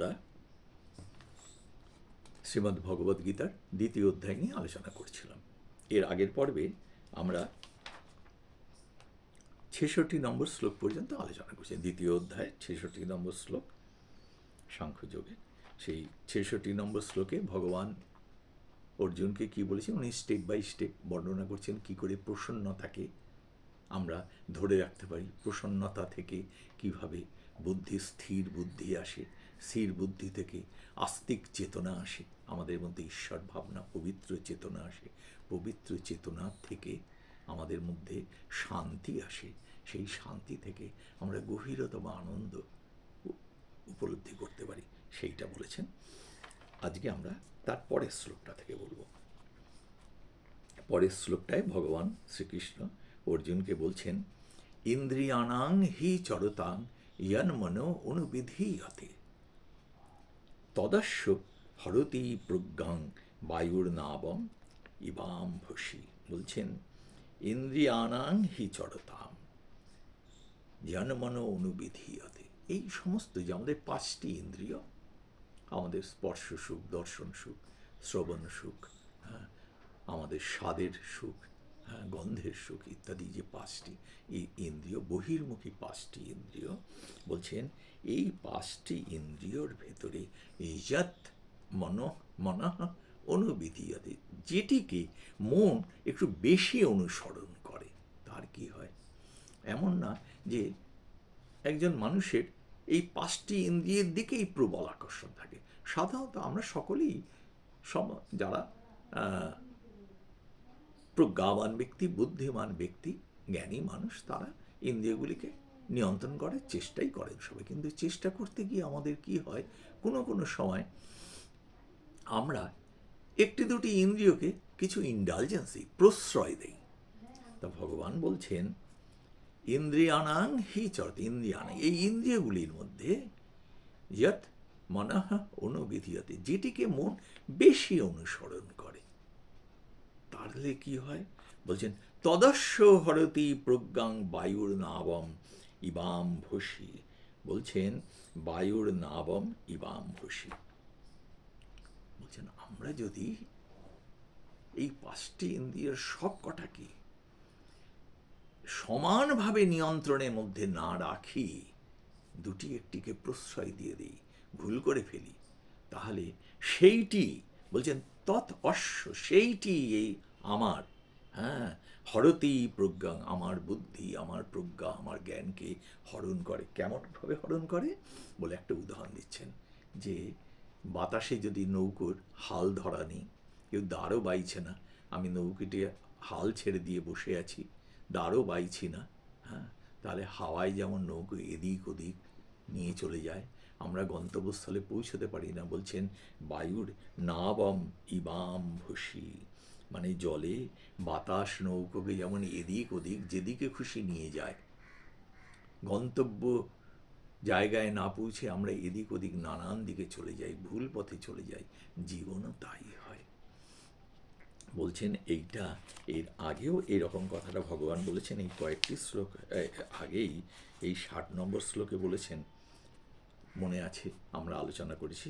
আমরা শ্রীমদ্ ভগবদ গীতার দ্বিতীয় অধ্যায় নিয়ে আলোচনা করছিলাম। এর আগের পর্বে আমরা ৬৬ নম্বর শ্লোক পর্যন্ত আলোচনা করছি। দ্বিতীয় অধ্যায় ৬৬ নম্বর শ্লোক সাংখ্যযোগে। সেই ৬৬ নম্বর শ্লোকে ভগবান অর্জুনকে কি বলেছেন, উনি স্টেপ বাই স্টেপ বর্ণনা করছেন কি করে প্রসন্নতাকে আমরা ধরে রাখতে পারি, প্রসন্নতা থেকে কিভাবে বুদ্ধি, স্থির বুদ্ধি আসে, স্থির বুদ্ধি থেকে আস্তিক চেতনা আসে, আমাদের মধ্যে ঈশ্বর ভাবনা, পবিত্র চেতনা আসে, পবিত্র চেতনা থেকে আমাদের মধ্যে শান্তি আসে, সেই শান্তি থেকে আমরা গভীরতম আনন্দ উপলব্ধি করতে পারি, সেইটা বলেছেন। আজকে আমরা তার পরের শ্লোকটা থেকে বলবো। পরের শ্লোকটায় ভগবান শ্রীকৃষ্ণ অর্জুনকে বলছেন, ইন্দ্রিয়াণাং হি চরতাং ইয়ন মনো অনুবিধীয়তে তদস্য হরতি প্রজ্ঞাং বায়ুর্নাবম ইবাম্ভসি। বলছেন ইন্দ্রিয়াণাং হি চরতাং ইয়ন মনো অনুবিধীয়তে, এই সমস্ত যে আমাদের 5টি ইন্দ্রিয়, আমাদের স্পর্শ সুখ, দর্শন সুখ, শ্রবণ সুখ, আমাদের স্বাদের সুখ, গন্ধের সুখ ইত্যাদি যে 5টি এই ইন্দ্রিয়, বহির্মুখী 5টি ইন্দ্রিয়, বলছেন এই 5টি ইন্দ্রিয়র ভেতরে যৎ মনঃ অনুবিধীয়তে, যেটিকে মন একটু বেশি অনুসরণ করে, তার কি হয়? এমন না যে একজন মানুষের এই 5টি ইন্দ্রিয়ের দিকেই প্রবল আকর্ষণ থাকে। সাধারণত আমরা সকলেই যারা প্রজ্ঞাবান ব্যক্তি, বুদ্ধিমান ব্যক্তি, জ্ঞানী মানুষ, তারা ইন্দ্রিয়গুলিকে নিয়ন্ত্রণ করার চেষ্টাই করেন সবাই। কিন্তু চেষ্টা করতে গিয়ে আমাদের কি হয়, কোনো কোনো সময় আমরা একটি দুটি ইন্দ্রিয়কে কিছু ইন্ডালজেন্সি, প্রশ্রয় দেই। তা ভগবান বলছেন ইন্দ্রিয়াণাং হি চরত, ইন্দ্রিয়াণাং, এই ইন্দ্রিয়গুলির মধ্যে যৎ মনঃ অনুবিধীয়তে, যেটিকে মন বেশি অনুসরণ করে, তাহলে কি হয়? বলছেন তদস্য হরতি প্রজ্ঞাং বায়ুর নাবম ইবাম্ভসি। বলছেন বায়ুর নাবম ইবাম্ভসি। বলছেন আমরা যদি এই 5টি ইন্দ্রিয়ের সব কটাকে সমানভাবে নিয়ন্ত্রণের মধ্যে না রাখি, দুটি একটিকে প্রশ্রয় দিয়ে দিই, ভুল করে ফেলি, তাহলে সেইটি, বলছেন তৎ অশ্ব, সেইটি এই আমার, হরতি প্রজ্ঞা, আমার বুদ্ধি, আমার প্রজ্ঞা, আমার জ্ঞানকে হরণ করে। কেমনভাবে হরণ করে বলে একটা উদাহরণ দিচ্ছেন, যে বাতাসে যদি নৌকোর হাল ধরা নেই, কেউ দাঁড়ও বাইছে না, আমি নৌকিটি হাল ছেড়ে দিয়ে বসে আছি, দাঁড়ও বাইছি না, তাহলে হাওয়ায় যেমন নৌকো এদিক ওদিক নিয়ে চলে যায়, আমরা গন্তব্যস্থলে পৌঁছতে পারি না। বলছেন বায়ুর নাবম ইবাম্ভসি, মানে জলে বাতাস নৌকোকে যেমন এদিক ওদিক যেদিকে খুশি নিয়ে যায়, গন্তব্য জায়গায় না পৌঁছে আমরা এদিক ওদিক নানান দিকে চলে যাই, ভুল পথে চলে যাই, জীবনও তাই হয়। বলছেন এইটা, এর আগেও এরকম কথাটা ভগবান বলেছেন, এই কয়েকটি শ্লোক আগেই, এই 60 নম্বর শ্লোকে বলেছেন, মনে আছে আমরা আলোচনা করেছি,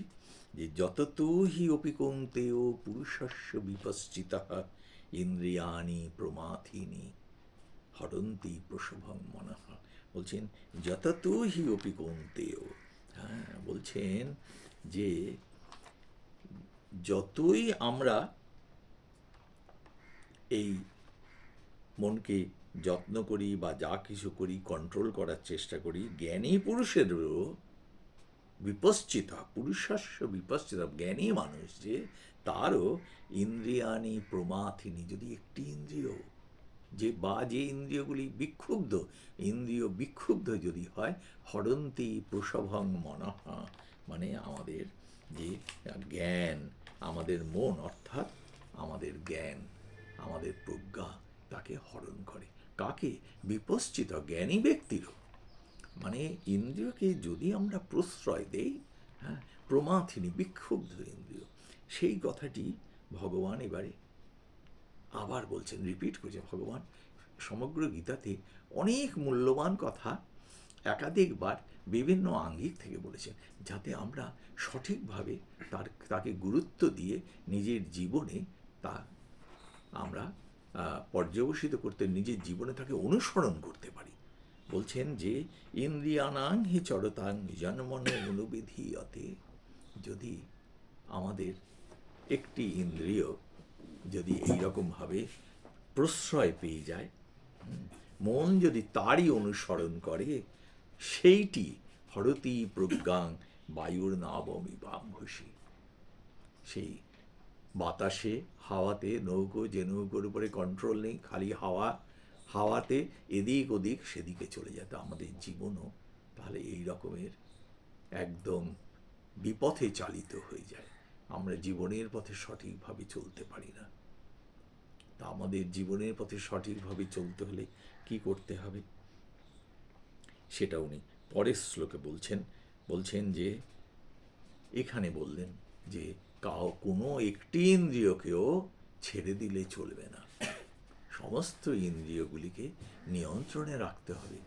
যে যততো হি অপি কৌন্তেয় পুরুষস্য বিপশ্চিতঃ ইন্দ্রিয়াণি প্রমাথিনী হরন্তি প্রসভং মনঃ। বলছেন যততো হি অপি কৌন্তেয়, বলছেন যে যতই আমরা এই মনকে যত্ন করি বা যা কিছু করি, কন্ট্রোল করার চেষ্টা করি, জ্ঞানী পুরুষেরও বিপশ্চিতা, পুরুষস্য বিপশ্চিতা, জ্ঞানী মানুষ যে, তারও ইন্দ্রিয়াণি প্রমাথিনী, যদি একটি ইন্দ্রিয় যে বা যে ইন্দ্রিয়গুলি বিক্ষুব্ধ, ইন্দ্রিয় বিক্ষুব্ধ যদি হয়, হরন্তি প্রসভং মনঃ, মানে আমাদের যে জ্ঞান, আমাদের মন, অর্থাৎ আমাদের জ্ঞান, আমাদের প্রজ্ঞা, তাকে হরণ করে। কাকে? বিপশ্চিত, জ্ঞানী ব্যক্তিরও। মানে ইন্দ্রিয়কে যদি আমরা প্রশ্রয় দেই, প্রমাথিনী, বিক্ষুব্ধ ইন্দ্রিয়, সেই কথাটি ভগবান এবারে আবার বলছেন, রিপিট করছে। ভগবান সমগ্র গীতাতে অনেক মূল্যবান কথা একাধিকবার বিভিন্ন আঙ্গিক থেকে বলেছেন, যাতে আমরা সঠিকভাবে তাকে গুরুত্ব দিয়ে নিজের জীবনে তা আমরা পর্যবসিত করতে, নিজের জীবনে তাকে অনুসরণ করতে পারি। বলছেন যে ইন্দ্রিয়ানাং হি চরতাং জন্মন অনুবিধীয়তে, যদি আমাদের একটি ইন্দ্রিয় যদি এইরকমভাবে প্রশ্রয় পেয়ে যায়, মন যদি তারই অনুসরণ করে, সেইটি হরতি প্রজ্ঞাং বায়ুর নাবমিবাম্ভসি, সেই বাতাসে হাওয়াতে নৌকো, যে নৌকোর উপরে কন্ট্রোল নেই, খালি হাওয়াতে এদিক ওদিক সেদিকে চলে যেত আমাদের জীবনও তাহলে এই রকমের একদম বিপথে চালিত হয়ে যায়। আমরা জীবনের পথে সঠিকভাবে চলতে পারি না। তা আমাদের জীবনের পথে সঠিকভাবে চলতে হলে কি করতে হবে, সেটা উনি পরের শ্লোকে বলছেন যে এখানে বললেন যে কোনো একটি ইন্দ্রিয়কেও ছেড়ে দিলে চলবে না, সমস্ত ইন্দ্রিয়গুলিকে নিয়ন্ত্রণে রাখতে হবে।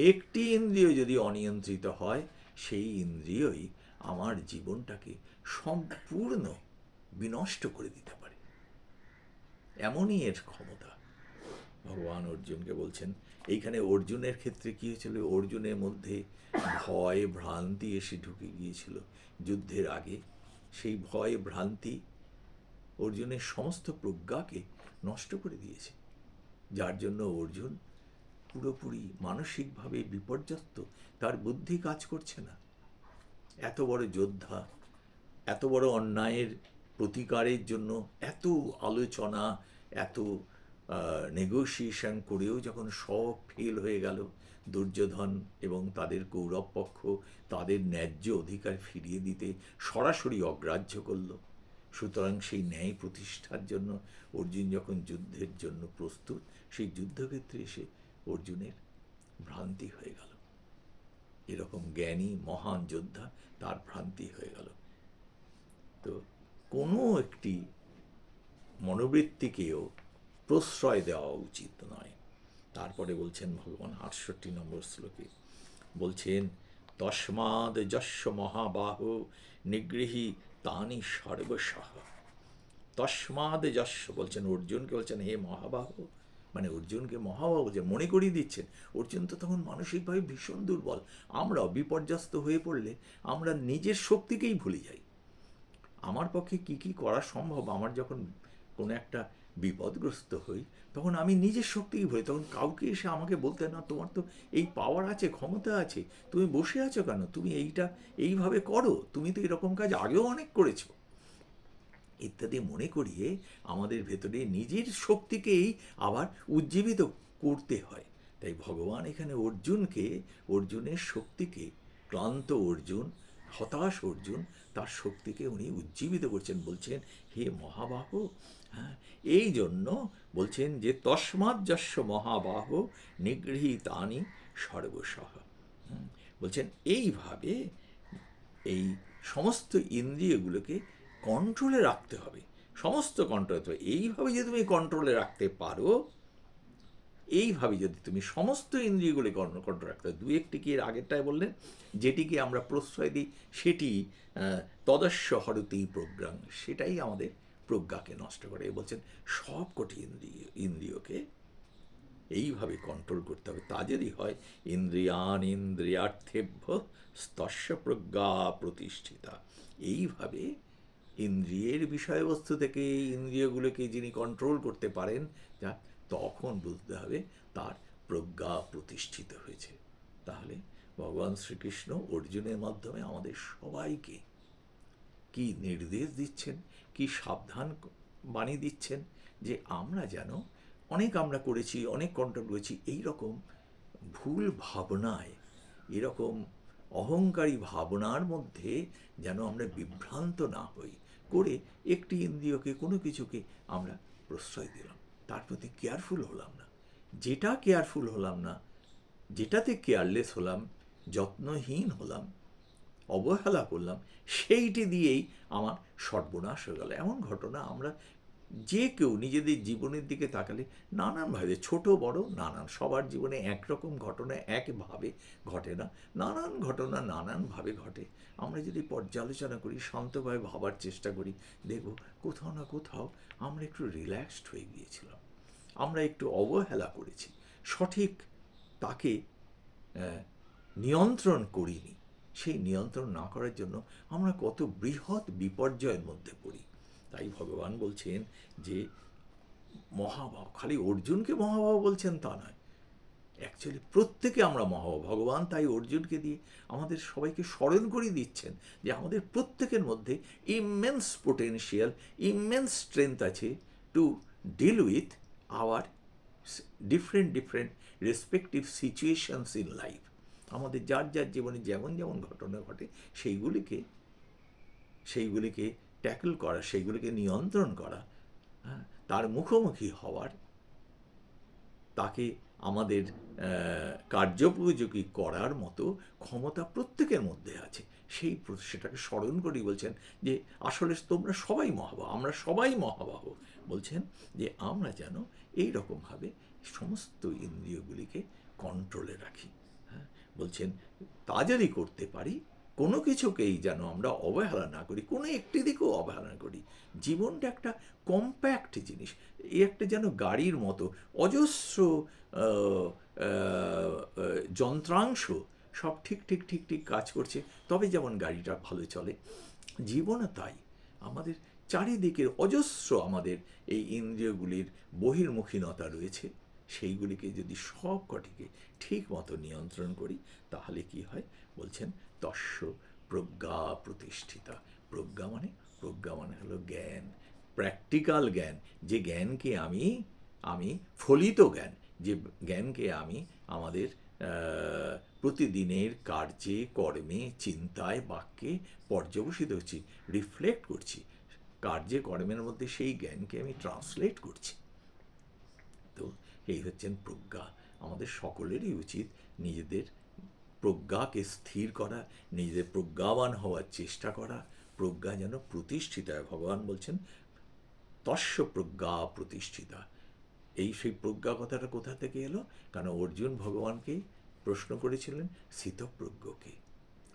একটি ইন্দ্রিয় যদি অনিয়ন্ত্রিত হয়, সেই ইন্দ্রিয়ই আমার জীবনটাকে সম্পূর্ণ বিনষ্ট করে দিতে পারে, এমনই এর ক্ষমতা। ভগবান অর্জুনকে বলছেন, এইখানে অর্জুনের ক্ষেত্রে কী হয়েছিল, অর্জুনের মধ্যে ভয় ভ্রান্তি এসে ঢুকে গিয়েছিল যুদ্ধের আগে। সেই ভয় ভ্রান্তি অর্জুনের সমস্ত প্রজ্ঞাকে নষ্ট করে দিয়েছে, যার জন্য অর্জুন পুরোপুরি মানসিকভাবে বিপর্যস্ত, তার বুদ্ধি কাজ করছে না। এত বড় যোদ্ধা, এত বড় অন্যায়ের প্রতিকারের জন্য এত আলোচনা, এত নেগোসিয়েশন করেও যখন সব ফেল হয়ে গেল, দুর্যোধন এবং তাদের কৌরব পক্ষ তাদের ন্যায্য অধিকার ফিরিয়ে দিতে সরাসরি অগ্রাহ্য করল। সুতরাং সেই ন্যায় প্রতিষ্ঠার জন্য অর্জুন যখন যুদ্ধের জন্য প্রস্তুত, সেই যুদ্ধক্ষেত্রে এসে অর্জুনের ভ্রান্তি হয়ে গেল। এরকম জ্ঞানী মহান যোদ্ধা, তার ভ্রান্তি হয়ে গেল। তো কোনো একটি মনোবৃত্তিকেও প্রশ্রয় দেওয়া উচিত নয়। তারপরে বলছেন ভগবান ৬৮ নম্বর শ্লোকে বলছেন, তস্মাদ যস্য মহাবাহ নিগৃহী তানি সর্বশঃ। তস্মাদ যস্য বলছেন অর্জুনকে, বলছেন হে মহাবাহ, মানে অর্জুনকে মহাবাহ বলছেন, মনে করিয়ে দিচ্ছেন। অর্জুন তো তখন মানসিকভাবে ভীষণ দুর্বল। আমরাও বিপর্যস্ত হয়ে পড়লে আমরা নিজের শক্তিকেই ভুলে যাই। আমার পক্ষে কি কি করা সম্ভব, আমার যখন কোনো একটা বিপদগ্রস্ত হই, তখন আমি নিজের শক্তিকে ভুলি। তখন কাউকে এসে আমাকে বলতে, না তোমার তো এই পাওয়ার আছে, ক্ষমতা আছে, তুমি বসে আছো কেন, তুমি এইটা এইভাবে করো, তুমি তো এরকম কাজ আগেও অনেক করেছো, ইত্যাদি মনে করিয়ে আমাদের ভেতরে নিজের শক্তিকেই আবার উজ্জীবিত করতে হয়। তাই ভগবান এখানে অর্জুনের শক্তিকে, ক্লান্ত অর্জুন, হতাশ অর্জুন, তার শক্তিকে উনি উজ্জীবিত করছেন। বলছেন হে মহাবাহ, হ্যাঁ, এই জন্য বলছেন যে তস্মাৎ যস্য মহাবাহ নিগৃহীতানি সর্বশঃ। বলছেন এইভাবে এই সমস্ত ইন্দ্রিয়গুলোকে কন্ট্রোলে রাখতে হবে, সমস্ত কন্ট্রোলে রাখতে হবে। এইভাবে যদি তুমি কন্ট্রোলে রাখতে পারো, এইভাবে যদি তুমি সমস্ত ইন্দ্রিয়গুলি কন্ট্রোল রাখতে হবে। দু একটি কি এর আগেরটায় বললেন, যেটিকে আমরা প্রশ্রয় দিই সেটি তদস্য হরতি প্রজ্ঞাং, সেটাই আমাদের প্রজ্ঞাকে নষ্ট করে। বলছেন সব কটি ইন্দ্রিয়কে এইভাবে কন্ট্রোল করতে হবে। তা যদি হয়, ইন্দ্রিয়ান ইন্দ্রিয়ার্থেভ্য স্তস্য প্রজ্ঞা প্রতিষ্ঠিতা। এইভাবে ইন্দ্রিয়ের বিষয়বস্তু থেকে ইন্দ্রিয়গুলোকে যিনি কন্ট্রোল করতে পারেন, যা তখন বুঝতে হবে তার প্রজ্ঞা প্রতিষ্ঠিত হয়েছে। তাহলে ভগবান শ্রীকৃষ্ণ অর্জুনের মাধ্যমে আমাদের সবাইকে কি নির্দেশ দিচ্ছেন, কি সাবধান বাণী দিচ্ছেন, যে আমরা যেন আমরা করেছি, অনেক কন্ট্রোল করেছি, এইরকম ভুল ভাবনায়, এরকম অহংকারী ভাবনার মধ্যে যেন আমরা বিভ্রান্ত না হই, করে একটি ইন্দ্রিয়কে, কোনো কিছুকে আমরা প্রশ্রয় দিলাম, তার প্রতি কেয়ারফুল হলাম না। যেটা কেয়ারফুল হলাম না, যেটাতে কেয়ারলেস হলাম, যত্নহীন হলাম, অবহেলা করলাম, সেইটি দিয়েই আমার সর্বনাশ হয়ে গেল। এমন ঘটনা আমরা যে কেউ নিজেদের জীবনের দিকে তাকালে নানানভাবে, ছোট বড় নানান, সবার জীবনে একরকম ঘটনা একভাবে ঘটে না, নানান ঘটনা নানানভাবে ঘটে। আমরা যদি পর্যালোচনা করি, শান্তভাবে ভাবার চেষ্টা করি, দেখব কোথাও না কোথাও আমরা একটু রিল্যাক্সড হয়ে গিয়েছিলাম, আমরা একটু অবহেলা করেছি, সঠিক তাকে নিয়ন্ত্রণ করিনি। সেই নিয়ন্ত্রণ না করার জন্য আমরা কত বৃহৎ বিপর্যয়ের মধ্যে পড়ি। তাই ভগবান বলছেন যে মহাভাব, খালি অর্জুনকে মহাভাব বলছেন তা নয়, অ্যাকচুয়ালি প্রত্যেকে আমরা মহাভাব। ভগবান তাই অর্জুনকে দিয়ে আমাদের সবাইকে স্মরণ করে দিচ্ছেন যে আমাদের প্রত্যেকের মধ্যে ইমেন্স পোটেনশিয়াল, ইমেন্স স্ট্রেংথ আছে to deal with our different respective situations in life. আমাদের যার যার জীবনে যেমন যেমন ঘটনা ঘটে সেইগুলিকে ট্যাকল করা, সেইগুলিকে নিয়ন্ত্রণ করা, হ্যাঁ, তার মুখোমুখি হওয়ার, তাকে আমাদের কার্যোপযোগী করার মতো ক্ষমতা প্রত্যেকের মধ্যে আছে। সেটাকে স্মরণ করেই বলছেন যে আসলে তোমরা সবাই মহাবাহ, আমরা সবাই মহাবাহ। বলছেন যে আমরা যেন এই রকমভাবে সমস্ত ইন্দ্রিয়গুলিকে কন্ট্রোলে রাখি। হ্যাঁ, বলছেন তা যদি করতে পারি, কোনো কিছুকেই যেন আমরা অবহেলা না করি, কোনো একটি দিকেও অবহেলা না করি। জীবনটা একটা কম্প্যাক্ট জিনিস, এই একটা যেন গাড়ির মতো অজস্র যন্ত্রাংশ সব ঠিক ঠিক ঠিক ঠিক কাজ করছে, তবে যেমন গাড়িটা ভালো চলে। জীবনও তাই, আমাদের চারিদিকের অজস্র আমাদের এই ইন্দ্রিয়গুলির বহির্মুখীনতা রয়েছে, সেইগুলিকে যদি সব কটিকে ঠিক মতো নিয়ন্ত্রণ করি, তাহলে কি হয়? বলছেন তস্য প্রজ্ঞা প্রতিষ্ঠিতা। প্রজ্ঞা মানে হলো জ্ঞান, প্র্যাকটিক্যাল জ্ঞান, যে জ্ঞানকে আমি ফলিত জ্ঞান, যে জ্ঞানকে আমি আমাদের প্রতিদিনের কার্যে, কর্মে, চিন্তায়, বাক্যে পর্যবসিত হচ্ছি, রিফ্লেক্ট করছি, কার্যে কর্মের মধ্যে সেই জ্ঞানকে আমি ট্রান্সলেট করছি। তো এই হচ্ছেন প্রজ্ঞা। আমাদের সকলেরই উচিত নিজেদের প্রজ্ঞাকে স্থির করা, নিজেদের প্রজ্ঞাবান হওয়ার চেষ্টা করা, প্রজ্ঞা যেন প্রতিষ্ঠিত হয়। ভগবান বলছেন তস্য প্রজ্ঞা প্রতিষ্ঠিতা। সেই প্রজ্ঞা কথাটা কোথা থেকে এলো? কারণ অর্জুন ভগবানকে প্রশ্ন করেছিলেন স্থিতপ্রজ্ঞকে,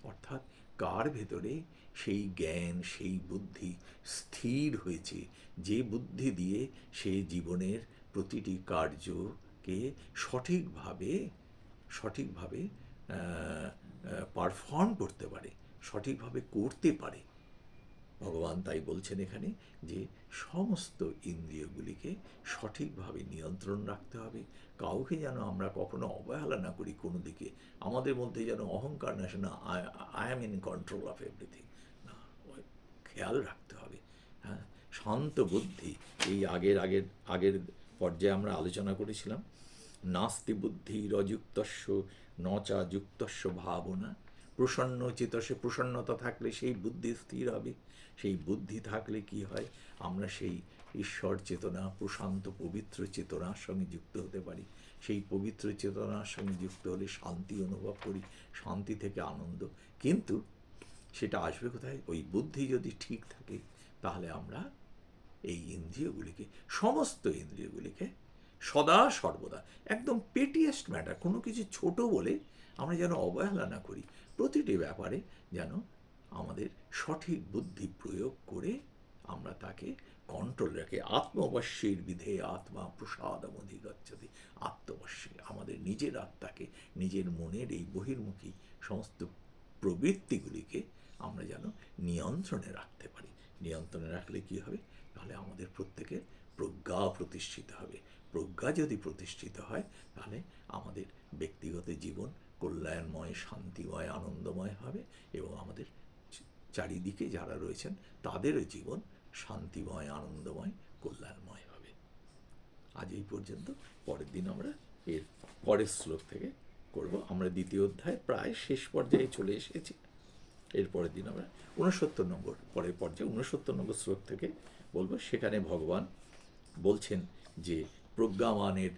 অর্থাৎ কার ভেতরে সেই জ্ঞান, সেই বুদ্ধি স্থির হয়েছে, যে বুদ্ধি দিয়ে সে জীবনের প্রতিটি কার্যকে সঠিকভাবে পারফর্ম করতে পারে, সঠিকভাবে করতে পারে। ভগবান তাই বলছেন এখানে যে সমস্ত ইন্দ্রিয়গুলিকে সঠিকভাবে নিয়ন্ত্রণ রাখতে হবে, কাউকে যেন আমরা কখনো অবহেলা না করি কোনো দিকে, আমাদের মধ্যে যেন অহংকার না আসে, না I am in control of everything, না, খেয়াল রাখতে হবে। হ্যাঁ, শান্ত বুদ্ধি, এই আগের পর্যায়ে আমরা আলোচনা করেছিলাম, নাস্তি বুদ্ধি রযুক্তস্য নচা যুক্তস্য ভাবনা। প্রসন্ন চেতসে, প্রসন্নতা থাকলে সেই বুদ্ধি স্থির হবে। সেই বুদ্ধি থাকলে কি হয়? আমরা সেই ঈশ্বর চেতনা, প্রশান্ত পবিত্র চেতনার সঙ্গে যুক্ত হতে পারি। সেই পবিত্র চেতনার সঙ্গে যুক্ত হলে শান্তি অনুভব করি, শান্তি থেকে আনন্দ। কিন্তু সেটা আসবে কোথায়? ওই বুদ্ধি যদি ঠিক থাকে, তাহলে আমরা এই ইন্দ্রিয়গুলিকে, সমস্ত ইন্দ্রিয়গুলিকে সদা সর্বদা, একদম পেটিয়েস্ট ম্যাটার, কোনো কিছু ছোট বলে আমরা যেন অবহেলা না করি, প্রতিটি ব্যাপারে যেন আমাদের সঠিক বুদ্ধি প্রয়োগ করে আমরা তাকে কন্ট্রোল রাখি। আত্মবশ্যের বিধে আত্মা প্রসাদম অধিগচ্ছতি। আত্মবশ্যে আমাদের নিজের আত্মাকে, নিজের মনের এই বহির্মুখী সমস্ত প্রবৃত্তিগুলিকে আমরা যেন নিয়ন্ত্রণে রাখতে পারি। নিয়ন্ত্রণে রাখলে কি হবে? তাহলে আমাদের প্রত্যেকের প্রজ্ঞা প্রতিষ্ঠিত হবে। প্রজ্ঞা যদি প্রতিষ্ঠিত হয়, তাহলে আমাদের ব্যক্তিগত জীবন কল্যাণময়, শান্তিময়, আনন্দময় হবে, এবং আমাদের চারিদিকে যারা রয়েছেন তাদেরও জীবন শান্তিময়, আনন্দময়, কল্যাণময় হবে। আজ এই পর্যন্ত। পরের দিন আমরা এর পরের শ্লোক থেকে করব। আমরা দ্বিতীয় অধ্যায় প্রায় শেষ পর্যায়ে চলে এসেছি। এর পরের দিন আমরা 69 নম্বর, পরের পর্যায়ে 69 নম্বর শ্লোক থেকে বলবো। সেখানে ভগবান বলছেন যে প্রজ্ঞামানের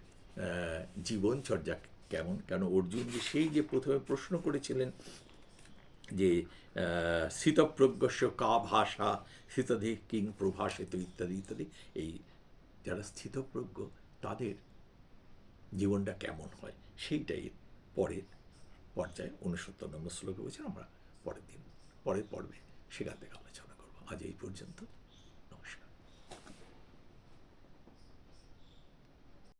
জীবনচর্যা কেমন। কেন অর্জুন যে সেই যে প্রথমে প্রশ্ন করেছিলেন যে স্থিতপ্রজ্ঞস্য কা ভাষা স্থিতাধি কিং প্রভাষিত ইত্যাদি ইত্যাদি। এই যারা স্থিতপ্রজ্ঞ তাদের জীবনটা কেমন হয় সেইটাই পরের পর্যায়ে 69 নম্বর শ্লোকে বলছে। আমরা পরের পর্বে সেখান থেকে আলোচনা করবো। আজ এই পর্যন্ত।